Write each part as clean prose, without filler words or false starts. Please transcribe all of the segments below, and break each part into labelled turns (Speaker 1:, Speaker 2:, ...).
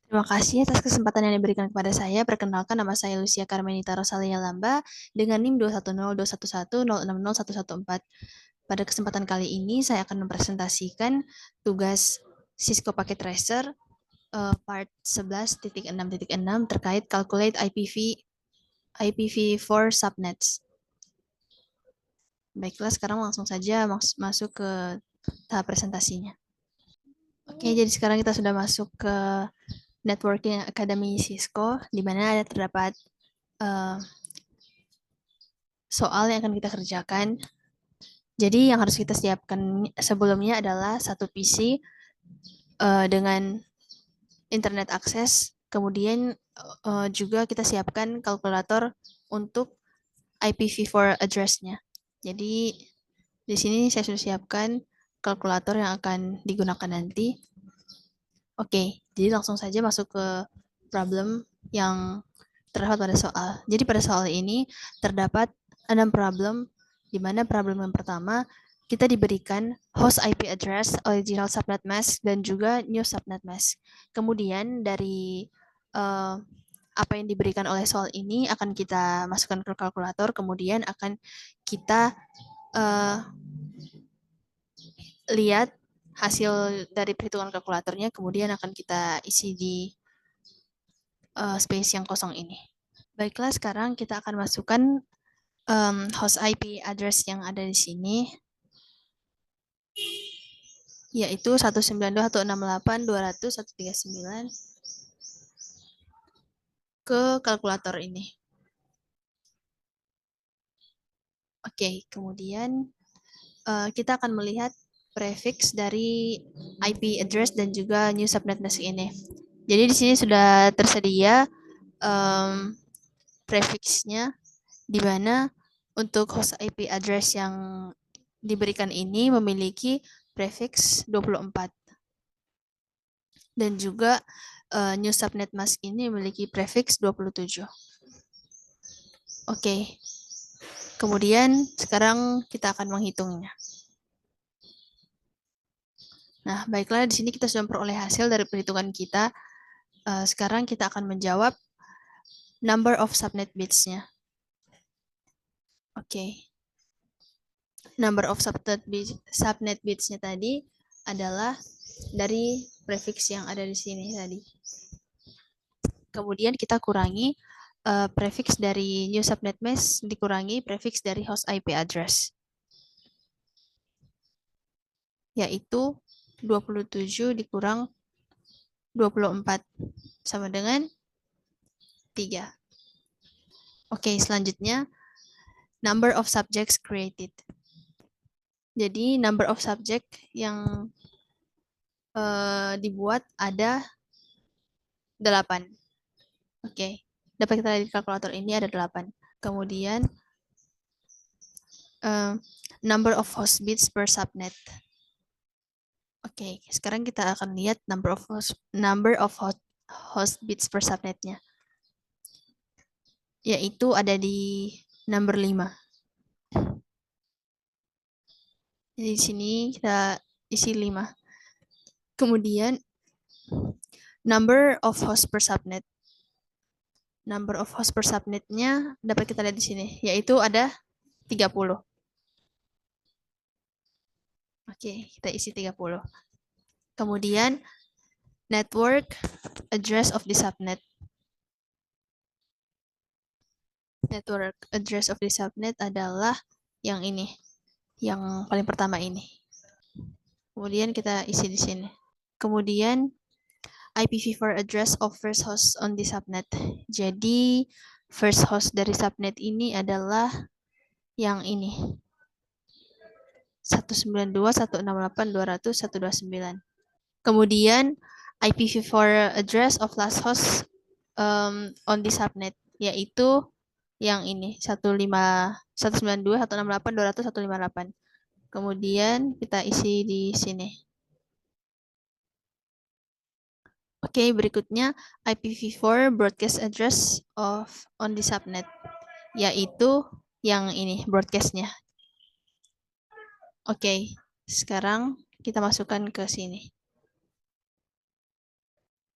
Speaker 1: Terima kasih atas kesempatan yang diberikan kepada saya. Perkenalkan, nama saya Lucia Carmenita Rosalia Lamba dengan NIM 2102110601114. Pada kesempatan kali ini, saya akan mempresentasikan tugas Cisco Packet Tracer part 11.6.6 terkait calculate IPv4 subnets. Baiklah, sekarang langsung saja masuk ke tahap presentasinya. Oke, jadi sekarang kita sudah masuk ke Networking Academy Cisco, di mana terdapat soal yang akan kita kerjakan. Jadi yang harus kita siapkan sebelumnya adalah satu PC dengan internet akses. Kemudian juga kita siapkan kalkulator untuk IPv4 address-nya. Jadi di sini saya sudah siapkan kalkulator yang akan digunakan nanti. Oke, jadi langsung saja masuk ke problem yang terdapat pada soal. Jadi pada soal ini terdapat 6 problem, di mana problem yang pertama kita diberikan host IP address, original subnet mask, dan juga new subnet mask. Kemudian dari apa yang diberikan oleh soal ini akan kita masukkan ke kalkulator, kemudian akan kita lihat hasil dari perhitungan kalkulatornya, kemudian akan kita isi di space yang kosong ini. Baiklah, sekarang kita akan masukkan host IP address yang ada di sini, yaitu 192.168.200.139 ke kalkulator ini. Oke, kemudian kita akan melihat prefix dari IP address dan juga new subnet mask ini. Jadi di sini sudah tersedia prefixnya, di mana untuk host IP address yang diberikan ini memiliki prefix 24. Dan juga new subnet mask ini memiliki prefix 27. Oke. Kemudian sekarang kita akan menghitungnya. Nah, baiklah, di sini kita sudah memperoleh hasil dari perhitungan kita. Sekarang kita akan menjawab number of subnet bits-nya. Oke. Number of subnet bits-nya tadi adalah dari prefix yang ada di sini tadi. Kemudian kita kurangi prefix dari new subnet mask dikurangi prefix dari host IP address, yaitu 27 dikurang 24 sama dengan 3. Oke, selanjutnya number of subjects created. Jadi number of subject yang dibuat ada 8. Oke, dapat kita lihat di kalkulator ini ada 8. Kemudian number of host bits per subnet. Oke, sekarang kita akan lihat number of host bits per subnetnya, yaitu ada di number 5. Jadi di sini kita isi 5. Kemudian number of host per subnet. Number of host per subnetnya dapat kita lihat di sini, yaitu ada 30. Oke, kita isi 30. Kemudian network address of the subnet. Network address of the subnet adalah yang ini, yang paling pertama ini. Kemudian kita isi di sini. Kemudian IPv4 address of first host on the subnet. Jadi first host dari subnet ini adalah yang ini. 192.168.200.129. Kemudian IPv4 address of last host on the subnet, yaitu yang ini 192.168.200.158. Kemudian kita isi di sini. Oke, berikutnya IPv4 broadcast address on the subnet, yaitu yang ini broadcastnya. Oke, sekarang kita masukkan ke sini.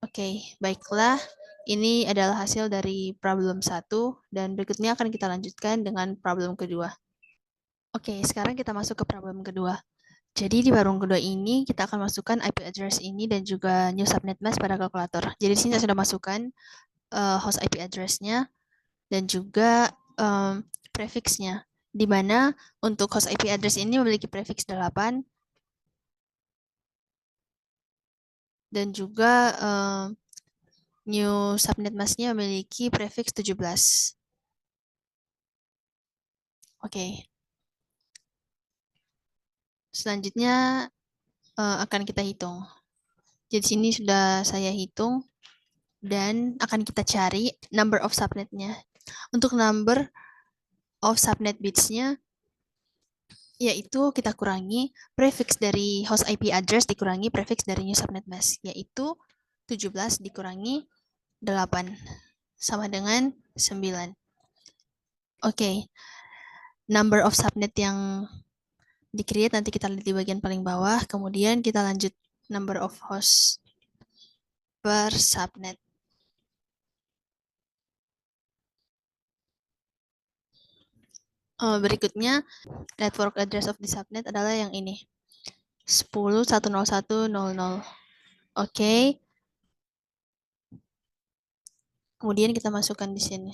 Speaker 1: Oke, baiklah. Ini adalah hasil dari problem 1 dan berikutnya akan kita lanjutkan dengan problem kedua. Oke, sekarang kita masuk ke problem kedua. Jadi di problem kedua ini kita akan masukkan IP address ini dan juga new subnet mask pada kalkulator. Jadi di sini saya sudah masukkan host IP address-nya dan juga prefixnya. Di mana untuk host IP address ini memiliki prefix 8 dan juga new subnet mask-nya memiliki prefix 17. Oke. Selanjutnya akan kita hitung. Jadi sini sudah saya hitung dan akan kita cari number of subnet-nya. Untuk number of subnet bits-nya yaitu kita kurangi prefix dari host IP address dikurangi prefix dari new subnet mask, yaitu 17 dikurangi 8 sama dengan 9. Oke. Number of subnet yang di-create nanti kita lihat di bagian paling bawah, kemudian kita lanjut number of host per subnet. Berikutnya, network address of the subnet adalah yang ini. 10.101.00. Oke. Kemudian kita masukkan di sini.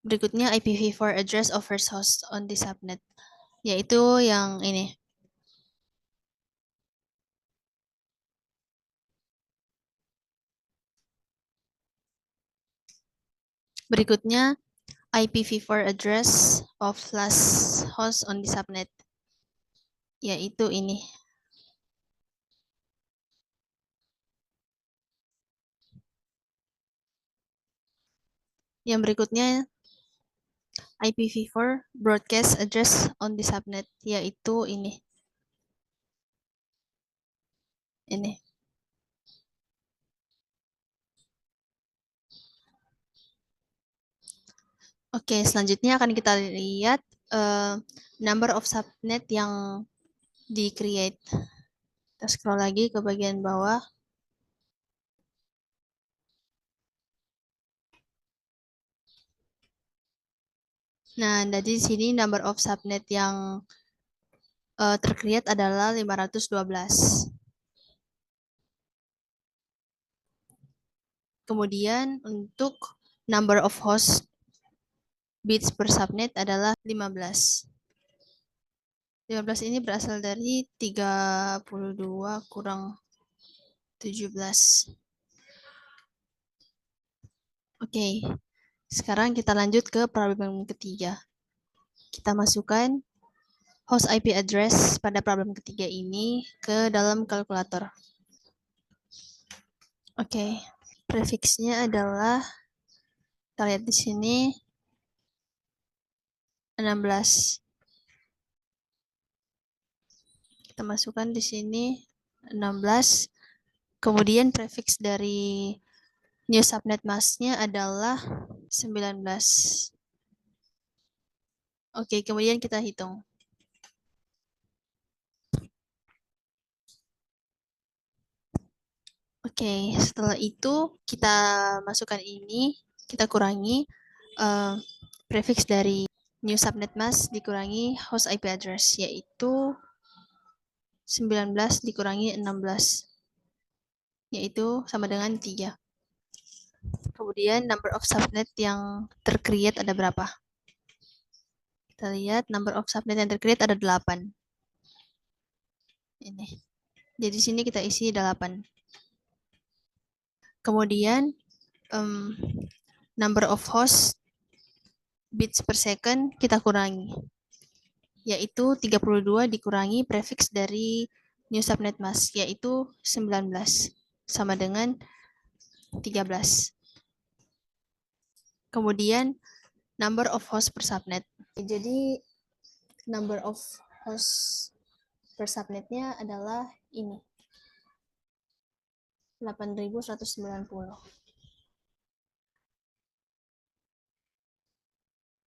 Speaker 1: Berikutnya IPv4 address of first host on the subnet, yaitu yang ini. Berikutnya IPv4 address of last host on the subnet, yaitu ini. Yang berikutnya IPv4 broadcast address on the subnet, yaitu ini. Ini. Oke, selanjutnya akan kita lihat number of subnet yang di-create. Kita scroll lagi ke bagian bawah. Nah, dari sini number of subnet yang tercreate adalah 512. Kemudian untuk number of host bits per subnet adalah 15. 15 ini berasal dari 32 kurang 17. Oke, sekarang kita lanjut ke problem ketiga. Kita masukkan host IP address pada problem ketiga ini ke dalam kalkulator. Oke, prefixnya adalah, kita lihat di sini, 16. Kita masukkan di sini 16. Kemudian prefix dari new subnet mask-nya adalah 19. Oke, kemudian kita hitung. Oke, setelah itu kita masukkan ini, kita kurangi prefix dari new subnet mask dikurangi host IP address, yaitu 19 dikurangi 16, yaitu sama dengan 3. Kemudian number of subnet yang tercreate ada berapa? Kita lihat number of subnet yang tercreate ada 8. Ini. Jadi sini kita isi 8. Kemudian number of host bits per second kita kurangi, yaitu 32 dikurangi prefix dari new subnet mask, yaitu 19, sama dengan 13. Kemudian number of host per subnet. Jadi number of host per subnetnya adalah ini, 8.190.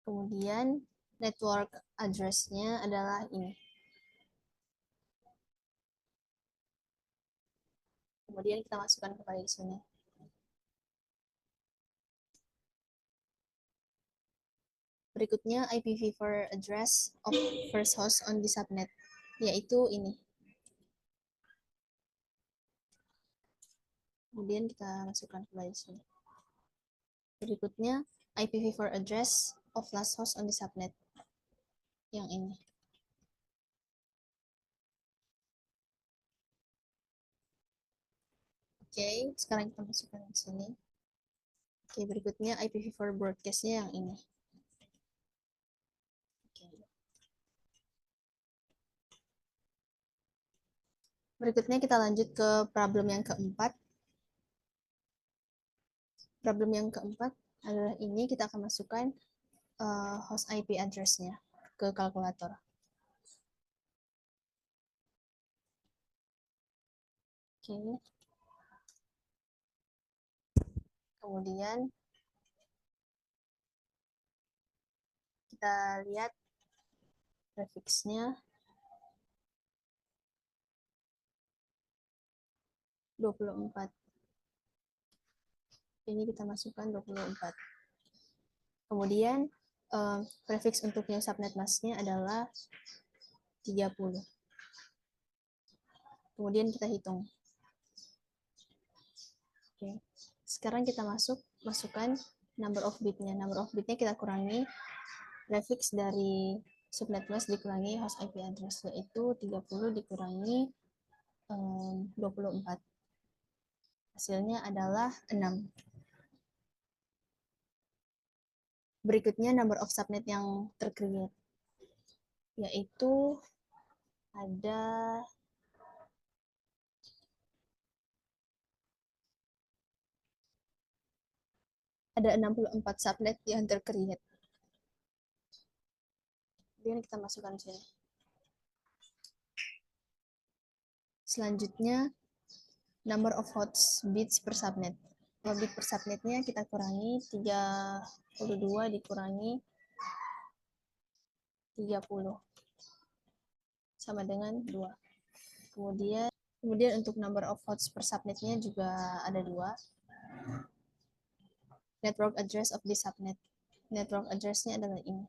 Speaker 1: Kemudian network address-nya adalah ini. Kemudian kita masukkan kembali di sini. Berikutnya IPv4 address of first host on the subnet, yaitu ini. Kemudian kita masukkan kembali di sini. Berikutnya IPv4 address of last host on the subnet, yang ini. Oke, sekarang kita masukkan di sini. Oke, berikutnya IPv4 broadcast-nya yang ini. Oke. Berikutnya kita lanjut ke problem yang keempat. Problem yang keempat adalah ini, kita akan masukkan host IP address-nya ke kalkulator. Oke. Kemudian kita lihat prefix-nya 24. Ini kita masukkan 24. Kemudian prefix untuk new subnet mask-nya adalah 30. Kemudian kita hitung. Oke. Sekarang kita masukkan number of bit-nya. Number of bit-nya kita kurangi prefix dari subnet mask dikurangi host IP address, yaitu 30 dikurangi 24. Hasilnya adalah 6. Berikutnya number of subnet yang tercreate, yaitu ada 64 subnet yang tercreate. Kemudian kita masukkan sini. Selanjutnya number of host bits per subnet. Kalau bit per subnetnya kita kurangi 32 dikurangi 30 sama dengan 2. Kemudian untuk number of hosts per subnetnya juga ada 2. Network address of the subnet. Network address-nya adalah ini.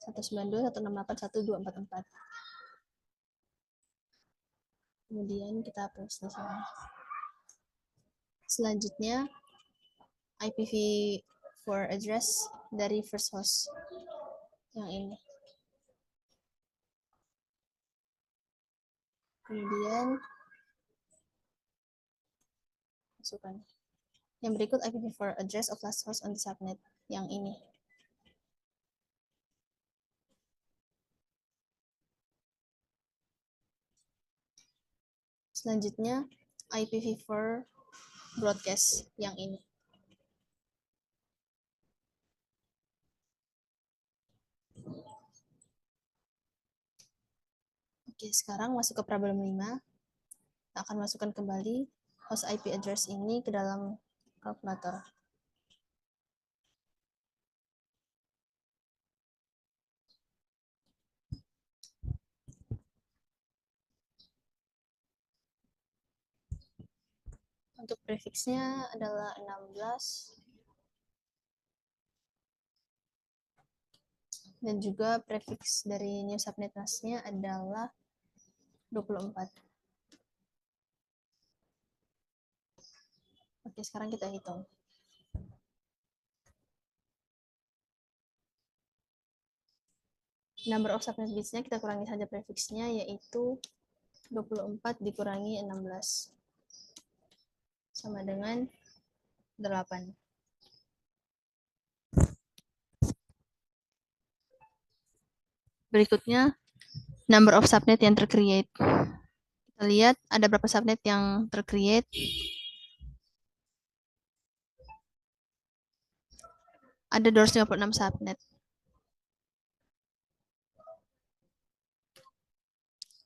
Speaker 1: 192.168.1.244. Kemudian kita hapus di sini. Selanjutnya IPv4 address dari first host yang ini. Kemudian masukkan. Yang berikut IPv4 address of last host on the subnet yang ini. Selanjutnya IPv4 broadcast yang ini. Oke, sekarang masuk ke problem 5. Kita akan masukkan kembali host IP address ini ke dalam kalkulator. Untuk prefixnya adalah 16. Dan juga prefix dari new subnet mask-nya adalah 24. Oke, sekarang kita hitung. Number of subnet bits-nya kita kurangi saja prefix-nya, yaitu 24 dikurangi 16. Sama dengan 8. Berikutnya, number of subnet yang tercreate. Kita lihat ada berapa subnet yang tercreate. Ada 256 subnet.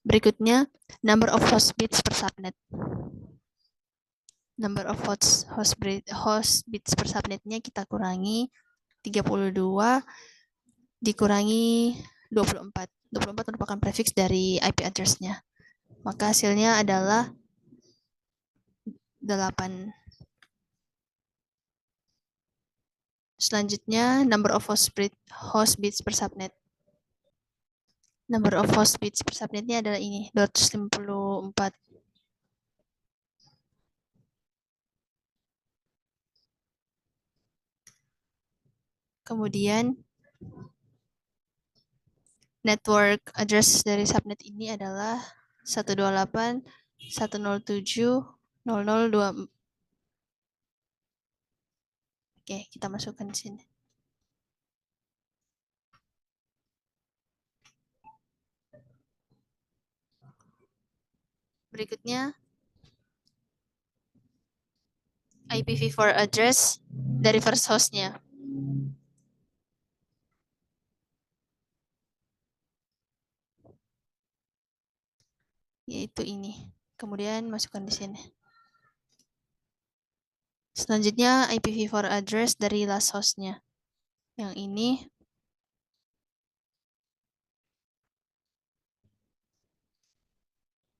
Speaker 1: Berikutnya, number of host bits per subnet. Number of host bits per subnetnya kita kurangi 32 dikurangi 24. 24 merupakan prefix dari IP address-nya. Maka hasilnya adalah 8. Selanjutnya, number of host bits per subnet. Number of host bits per subnetnya adalah ini, 254. Kemudian, network address dari subnet ini adalah 128.107.002. Oke, kita masukkan di sini. Berikutnya, IPv4 address dari first hostnya. Yaitu ini. Kemudian masukkan di sini. Selanjutnya IPv4 address dari last hostnya. Yang ini.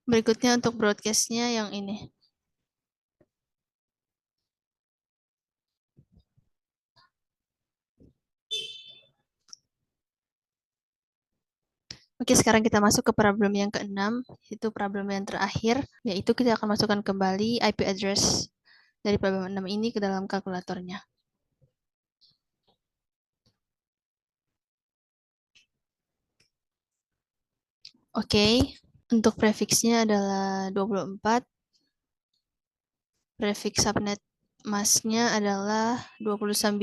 Speaker 1: Berikutnya untuk broadcastnya yang ini. Oke, sekarang kita masuk ke problem yang ke-6, itu problem yang terakhir, yaitu kita akan masukkan kembali IP address dari problem 6 ini ke dalam kalkulatornya. Oke, untuk prefixnya adalah 24, prefix subnet masknya adalah 29.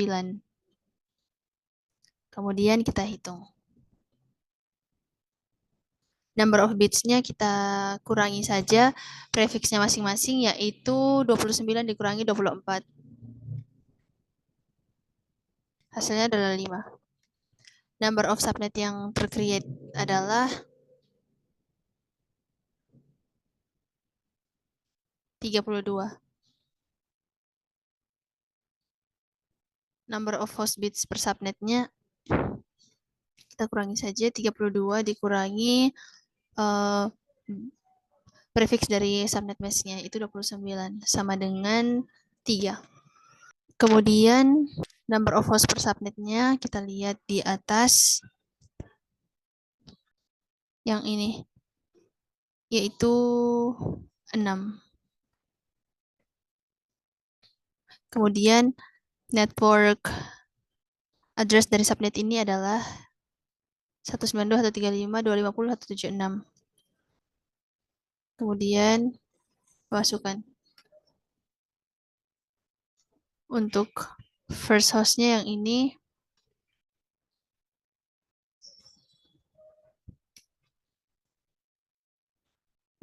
Speaker 1: Kemudian kita hitung. Number of bits-nya kita kurangi saja prefixnya masing-masing, yaitu 29 dikurangi 24. Hasilnya adalah 5. Number of subnet yang tercreate adalah 32. Number of host bits per subnetnya kita kurangi saja, 32 dikurangi prefix dari subnet masknya itu 29 sama dengan 3. Kemudian number of host per subnetnya kita lihat di atas yang ini, yaitu 6. Kemudian network address dari subnet ini adalah 192.135.250.176. Kemudian masukkan. Untuk first hostnya yang ini,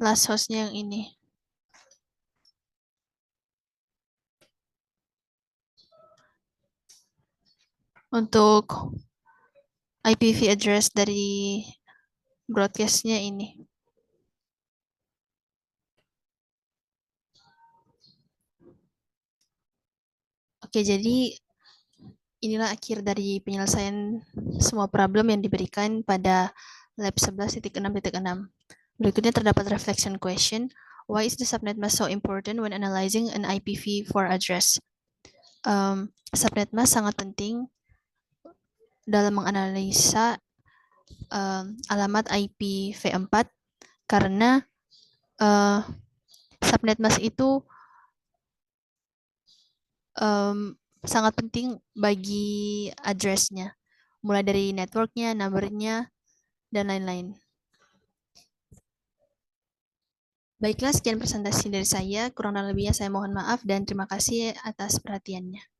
Speaker 1: last hostnya yang ini. Untuk IPv address dari broadcastnya ini. Oke, jadi inilah akhir dari penyelesaian semua problem yang diberikan pada lab 11.6.6. Berikutnya terdapat reflection question. Why is the subnet mask so important when analyzing an IPv4 address? Subnet mask sangat penting dalam menganalisa alamat IPv4 karena subnet mask itu sangat penting bagi address-nya, mulai dari network-nya, number-nya, dan lain-lain. Baiklah, sekian presentasi dari saya. Kurang dan lebihnya saya mohon maaf dan terima kasih atas perhatiannya.